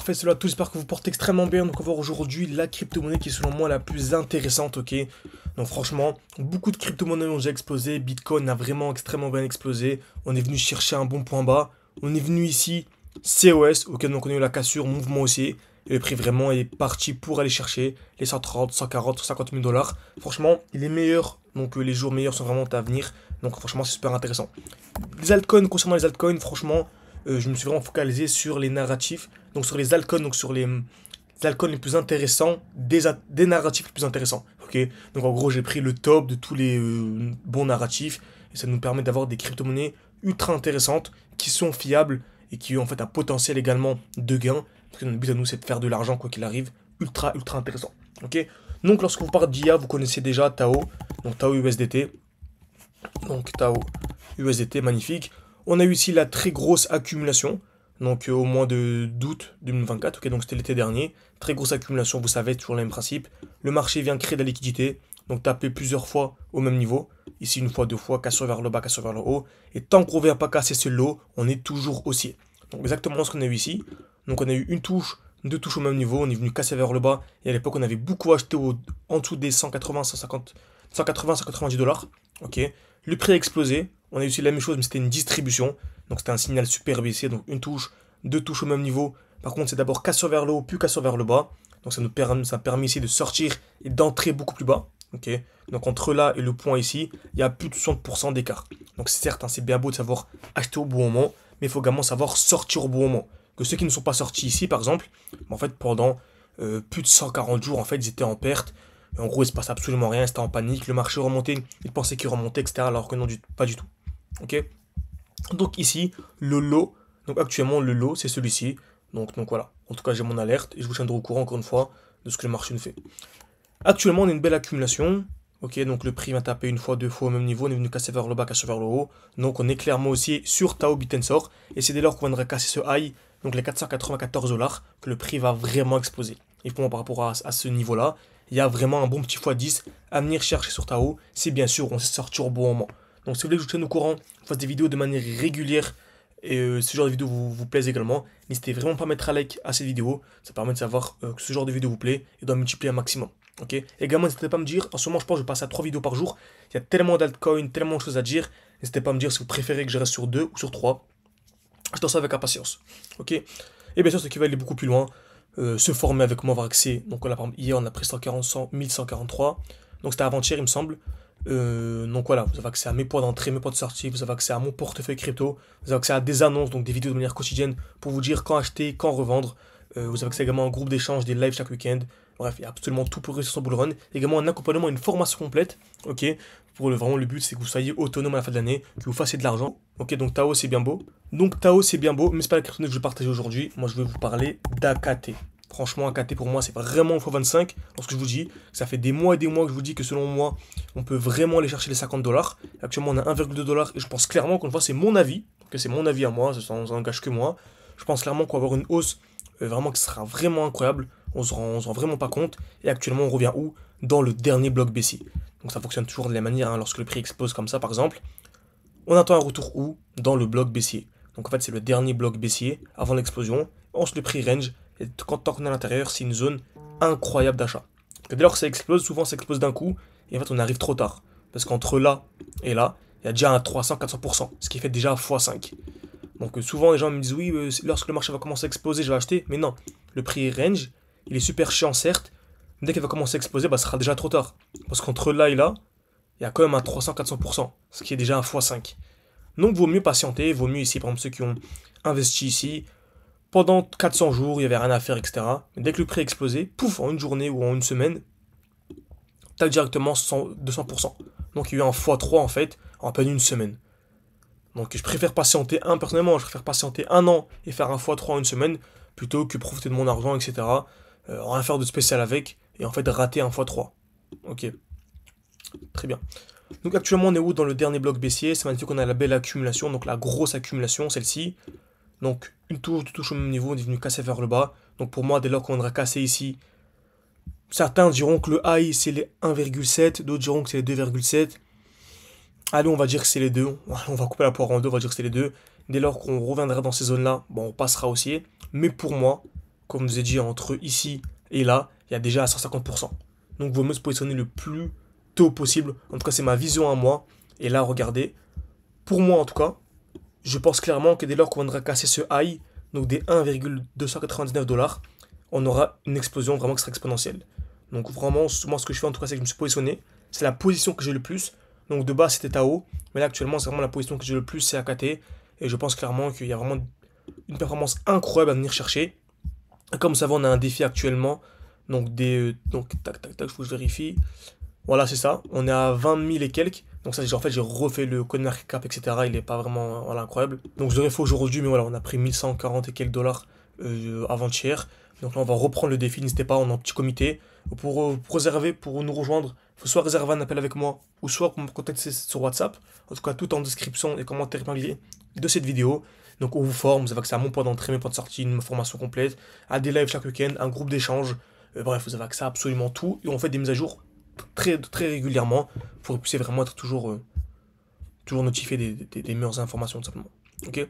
parfait, cela tout, j'espère que vous portez extrêmement bien. Donc on va voir aujourd'hui la crypto-monnaie qui est selon moi la plus intéressante, ok. Donc franchement, beaucoup de crypto-monnaies ont déjà explosé, Bitcoin a vraiment extrêmement bien explosé. On est venu chercher un bon point bas, on est venu ici, COS, ok, donc on a eu la cassure, mouvement haussier. Et le prix vraiment est parti pour aller chercher les 130, 140, 150 000 dollars. Franchement, il est meilleur, donc les jours meilleurs sont vraiment à venir. Donc franchement, c'est super intéressant. Les altcoins, concernant les altcoins, franchement, je me suis vraiment focalisé sur les narratifs, donc sur les altcoins, donc sur les altcoins les plus intéressants, des narratifs les plus intéressants. Ok, donc en gros, j'ai pris le top de tous les bons narratifs et ça nous permet d'avoir des crypto-monnaies ultra intéressantes qui sont fiables et qui ont en fait un potentiel également de gain. Parce que notre but à nous, c'est de faire de l'argent quoi qu'il arrive, ultra intéressant. Ok, donc lorsque vous parlez d'IA, vous connaissez déjà Tao, donc Tao USDT, donc Tao USDT, magnifique. On a eu ici la très grosse accumulation, donc au mois d'août 2024, ok, donc c'était l'été dernier. Très grosse accumulation, vous savez, toujours le même principe. Le marché vient créer de la liquidité, donc taper plusieurs fois au même niveau. Ici, une fois, deux fois, cassure vers le bas, cassure vers le haut. Et tant qu'on ne vient pas casser ce lot, on est toujours haussier. Donc exactement ce qu'on a eu ici. Donc on a eu une touche, deux touches au même niveau, on est venu casser vers le bas. Et à l'époque, on avait beaucoup acheté en dessous des 180, 150, 180, 190 dollars. Ok, le prix a explosé. On a eu aussi la même chose, mais c'était une distribution. Donc c'était un signal super baissier. Donc une touche, deux touches au même niveau. Par contre, c'est d'abord cassure vers le haut, puis cassure vers le bas. Donc ça a permis ici de sortir et d'entrer beaucoup plus bas. Ok, donc entre là et le point ici, il y a plus de 60% d'écart. Donc certes, hein, c'est bien beau de savoir acheter au bon moment, mais il faut également savoir sortir au bon moment. Que ceux qui ne sont pas sortis ici, par exemple, en fait, pendant plus de 140 jours, en fait, ils étaient en perte. En gros, il se passe absolument rien, c'était en panique. Le marché remontait, ils pensaient qu'il remontait, etc. Alors que non, pas du tout. Ok. Donc ici, le lot. Donc actuellement, le lot, c'est celui-ci. Donc voilà. En tout cas, j'ai mon alerte et je vous tiendrai au courant encore une fois de ce que le marché nous fait. Actuellement, on a une belle accumulation. Ok, donc le prix va taper une fois, deux fois au même niveau. On est venu casser vers le bas, casser vers le haut. Donc on est clairement aussi sur Tao Bitensor. Et c'est dès lors qu'on viendra casser ce high, donc les 494 dollars, que le prix va vraiment exploser. Et pour moi, par rapport à ce niveau-là, il y a vraiment un bon petit x10 à venir chercher sur Tao. Si bien sûr on sait sortir au bon moment. Donc si vous voulez que je vous tienne au courant, je fasse des vidéos de manière régulière et ce genre de vidéo vous plaise également, n'hésitez vraiment pas à mettre un like à cette vidéo. Ça permet de savoir que ce genre de vidéo vous plaît et d'en multiplier un maximum. Ok. Également, n'hésitez pas à me dire, en ce moment je pense que je passe à 3 vidéos par jour. Il y a tellement d'altcoins, tellement de choses à dire. N'hésitez pas à me dire si vous préférez que je reste sur 2 ou sur 3. Je ça avec impatience. Ok. Et bien sûr, ceux qui veulent aller beaucoup plus loin, se former avec moi, avoir accès. Donc là, par exemple, hier on a pris 140, 1143. Donc c'était avant-hier, il me semble. Donc voilà, vous avez accès à mes points d'entrée, mes points de sortie, vous avez accès à mon portefeuille crypto, vous avez accès à des annonces, donc des vidéos de manière quotidienne pour vous dire quand acheter, quand revendre. Vous avez accès également à un groupe d'échange, des lives chaque week-end. Bref, il y a absolument tout pour réussir son bullrun. Également un accompagnement, une formation complète. Ok, vraiment le but c'est que vous soyez autonome à la fin de l'année, que vous fassiez de l'argent. Ok, donc Tao c'est bien beau. Donc Tao c'est bien beau, mais c'est pas la crypto que je vais partager aujourd'hui. Moi je vais vous parler d'AKT. Franchement, AKT pour moi c'est vraiment x25. Lorsque je vous dis, ça fait des mois et des mois que je vous dis que selon moi, on peut vraiment aller chercher les 50 dollars. Actuellement on a 1,2 dollars et je pense clairement qu'une fois c'est mon avis. Que c'est mon avis à moi, ça n'engage que moi. Je pense clairement qu'on va avoir une hausse vraiment qui sera vraiment incroyable. On se rend vraiment pas compte. Et actuellement, on revient où? Dans le dernier bloc baissier. Donc ça fonctionne toujours de la même manière. Hein, lorsque le prix explose comme ça, par exemple, on attend un retour où? Dans le bloc baissier. Donc en fait, c'est le dernier bloc baissier avant l'explosion. Ensuite, le prix range. Et tant qu'on est à l'intérieur, c'est une zone incroyable d'achat. Dès lors que ça explose, souvent ça explose d'un coup. Et en fait, on arrive trop tard. Parce qu'entre là et là, il y a déjà un 300-400%. Ce qui fait déjà x5. Donc souvent les gens me disent oui, lorsque le marché va commencer à exploser, je vais acheter. Mais non, le prix range, il est super chiant certes. Mais dès qu'il va commencer à exploser, bah, ce sera déjà trop tard. Parce qu'entre là et là, il y a quand même un 300-400%, ce qui est déjà un x5. Donc vaut mieux patienter, vaut mieux ici, par exemple ceux qui ont investi ici, pendant 400 jours, il n'y avait rien à faire, etc. Mais dès que le prix a explosé, pouf, en une journée ou en une semaine, t'as directement 200%. Donc il y a eu un x3 en fait, en à peine une semaine. Donc je préfère patienter personnellement, je préfère patienter un an et faire un x3 en une semaine, plutôt que profiter de mon argent, etc. Rien faire de spécial avec, et en fait rater un x3. Ok, très bien. Donc actuellement on est où dans le dernier bloc baissier? C'est magnifique qu'on a la belle accumulation, donc la grosse accumulation, celle-ci. Donc une touche, deux touches au même niveau, on est venu casser vers le bas. Donc pour moi, dès lors qu'on aura cassé ici, certains diront que le high c'est les 1,7, d'autres diront que c'est les 2,7. Allez, on va dire que c'est les deux. On va couper la poire en deux, on va dire que c'est les deux. Dès lors qu'on reviendra dans ces zones-là, bon, on passera haussier. Mais pour moi, comme je vous ai dit, entre ici et là, il y a déjà à 150%. Donc, vaut mieux se positionner le plus tôt possible. En tout cas, c'est ma vision à moi. Et là, regardez, pour moi en tout cas, je pense clairement que dès lors qu'on viendra casser ce high, donc des 1,299 $, on aura une explosion vraiment qui sera exponentielle. Donc vraiment, moi ce que je fais en tout cas, c'est que je me suis positionné. C'est la position que j'ai le plus. Donc de base c'était AO, mais là actuellement c'est vraiment la position que j'ai le plus, c'est AKT. Et je pense clairement qu'il y a vraiment une performance incroyable à venir chercher. Et comme vous savez, on a un défi actuellement. Donc tac tac tac, il faut que je vérifie. Voilà, c'est ça. On est à 20 000 et quelques. Donc ça, en fait, j'ai refait le CoinMarketCap, etc. Il est pas vraiment voilà, incroyable. Donc je l'aurais fait aujourd'hui, mais voilà, on a pris 1140 et quelques dollars avant-hier. Donc là, on va reprendre le défi. N'hésitez pas, on est en petit comité. Pour réserver, pour nous rejoindre, il faut soit réserver un appel avec moi, ou soit me contacter sur WhatsApp. En tout cas, tout en description et commentaire épinglé de cette vidéo. Donc on vous forme, vous avez accès à mon point d'entrée, mes points de sortie, une formation complète, à des lives chaque week-end, un groupe d'échange. Bref, vous avez accès à absolument tout. Et on fait des mises à jour très régulièrement pour que vous puissiez vraiment être toujours notifié des meilleures informations tout simplement. Ok.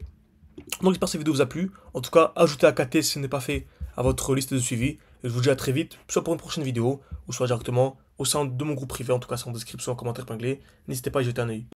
Donc j'espère que cette vidéo vous a plu. En tout cas, ajoutez AKT si ce n'est pas fait à votre liste de suivi. Et je vous dis à très vite, soit pour une prochaine vidéo, ou soit directement au sein de mon groupe privé, en tout cas c'est en description, en commentaire épinglé. N'hésitez pas à y jeter un œil.